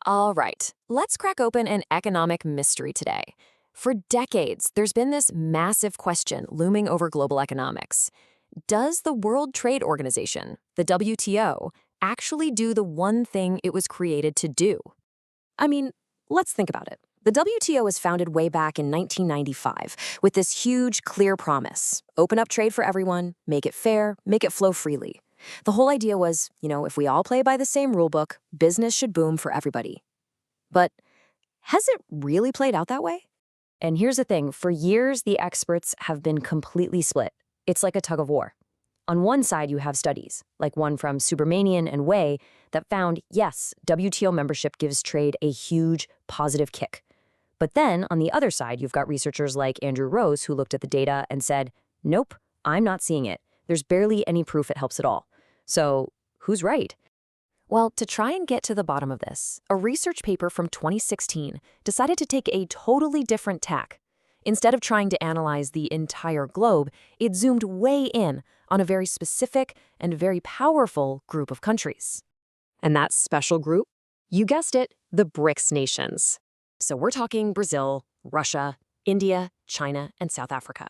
All right, let's crack open an economic mystery today. For decades, there's been this massive question looming over global economics. Does the World Trade Organization, the WTO, actually do the one thing it was created to do? I mean, let's think about it. The WTO was founded way back in 1995 with this huge, clear promise: open up trade for everyone, make it fair, make it flow freely. The whole idea was, if we all play by the same rulebook, business should boom for everybody. But has it really played out that way? And here's the thing, for years, the experts have been completely split. It's like a tug of war. On one side, you have studies, like one from Subramanian and Wei, that found, yes, WTO membership gives trade a huge positive kick. But then, on the other side, you've got researchers like Andrew Rose who looked at the data and said, nope, I'm not seeing it. There's barely any proof it helps at all. So, who's right? Well, to try and get to the bottom of this, a research paper from 2016 decided to take a totally different tack. Instead of trying to analyze the entire globe, it zoomed way in on a very specific and very powerful group of countries. And that special group? You guessed it, the BRICS nations. So we're talking Brazil, Russia, India, China, and South Africa.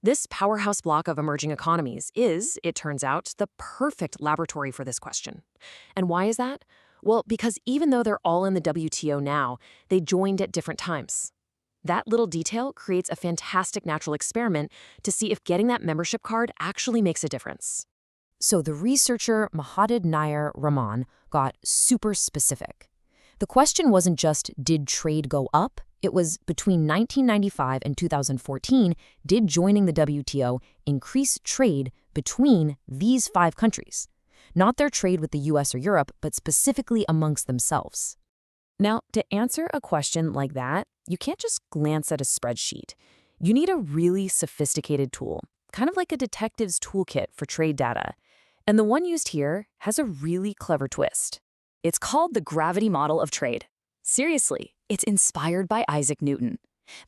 This powerhouse block of emerging economies is, it turns out, the perfect laboratory for this question. And why is that? Well, because even though they're all in the WTO now, they joined at different times. That little detail creates a fantastic natural experiment to see if getting that membership card actually makes a difference. So the researcher Mahadid Nair Rahman got super specific. The question wasn't just, did trade go up? It was, between 1995 and 2014, did joining the WTO increase trade between these 5 countries? Not their trade with the US or Europe, but specifically amongst themselves. Now, to answer a question like that, you can't just glance at a spreadsheet. You need a really sophisticated tool, kind of like a detective's toolkit for trade data. And the one used here has a really clever twist. It's called the gravity model of trade. Seriously, it's inspired by Isaac Newton.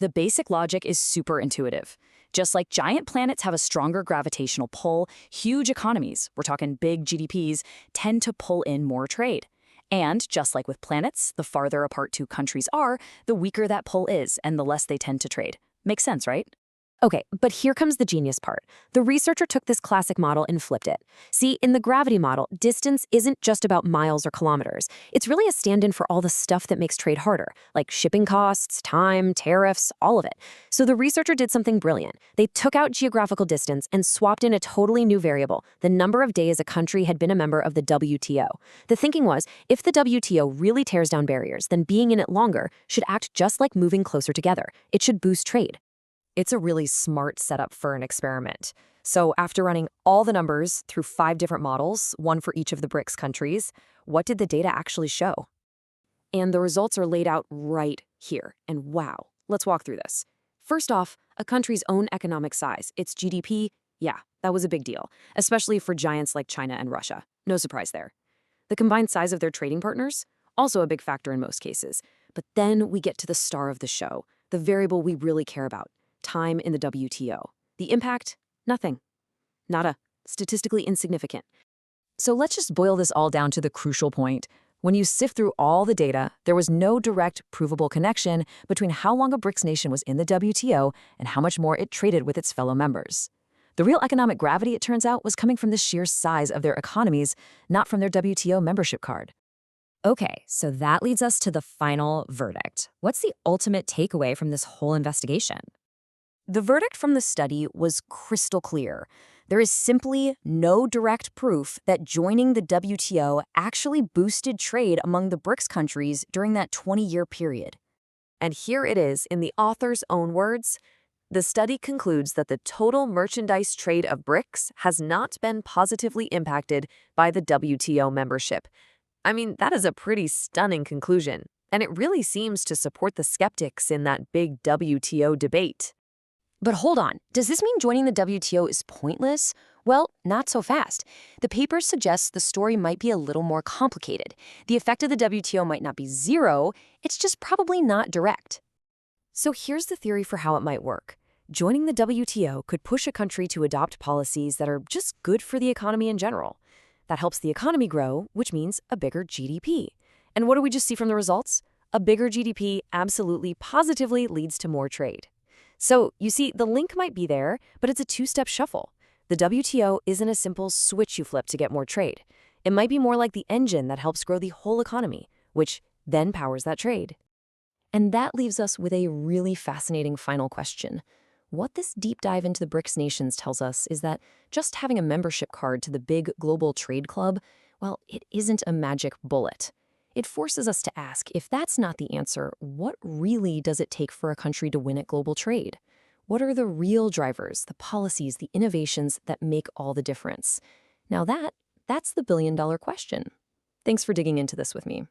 The basic logic is super intuitive. Just like giant planets have a stronger gravitational pull, huge economies, we're talking big GDPs, tend to pull in more trade. And just like with planets, the farther apart 2 countries are, the weaker that pull is and the less they tend to trade. Makes sense, right? Okay, but here comes the genius part. The researcher took this classic model and flipped it. See, in the gravity model, distance isn't just about miles or kilometers. It's really a stand-in for all the stuff that makes trade harder, like shipping costs, time, tariffs, all of it. So the researcher did something brilliant. They took out geographical distance and swapped in a totally new variable, the number of days a country had been a member of the WTO. The thinking was, if the WTO really tears down barriers, then being in it longer should act just like moving closer together. It should boost trade. It's a really smart setup for an experiment. So after running all the numbers through 5 different models, one for each of the BRICS countries, what did the data actually show? And the results are laid out right here. And wow, let's walk through this. First off, a country's own economic size, its GDP, yeah, that was a big deal, especially for giants like China and Russia. No surprise there. The combined size of their trading partners, also a big factor in most cases. But then we get to the star of the show, the variable we really care about: time in the WTO. The impact? Nothing. Nada. Statistically insignificant. So let's just boil this all down to the crucial point. When you sift through all the data, there was no direct, provable connection between how long a BRICS nation was in the WTO and how much more it traded with its fellow members. The real economic gravity, it turns out, was coming from the sheer size of their economies, not from their WTO membership card. Okay, so that leads us to the final verdict. What's the ultimate takeaway from this whole investigation? The verdict from the study was crystal clear. There is simply no direct proof that joining the WTO actually boosted trade among the BRICS countries during that 20-year period. And here it is in the author's own words. The study concludes that the total merchandise trade of BRICS has not been positively impacted by the WTO membership. I mean, that is a pretty stunning conclusion, and it really seems to support the skeptics in that big WTO debate. But hold on, does this mean joining the WTO is pointless? Well, not so fast. The paper suggests the story might be a little more complicated. The effect of the WTO might not be zero, it's just probably not direct. So here's the theory for how it might work. Joining the WTO could push a country to adopt policies that are just good for the economy in general. That helps the economy grow, which means a bigger GDP. And what do we just see from the results? A bigger GDP absolutely, positively leads to more trade. So, you see, the link might be there, but it's a two-step shuffle. The WTO isn't a simple switch you flip to get more trade. It might be more like the engine that helps grow the whole economy, which then powers that trade. And that leaves us with a really fascinating final question. What this deep dive into the BRICS nations tells us is that just having a membership card to the big global trade club, well, it isn't a magic bullet. It forces us to ask, if that's not the answer, what really does it take for a country to win at global trade? What are the real drivers, the policies, the innovations that make all the difference? Now that's the billion-dollar question. Thanks for digging into this with me.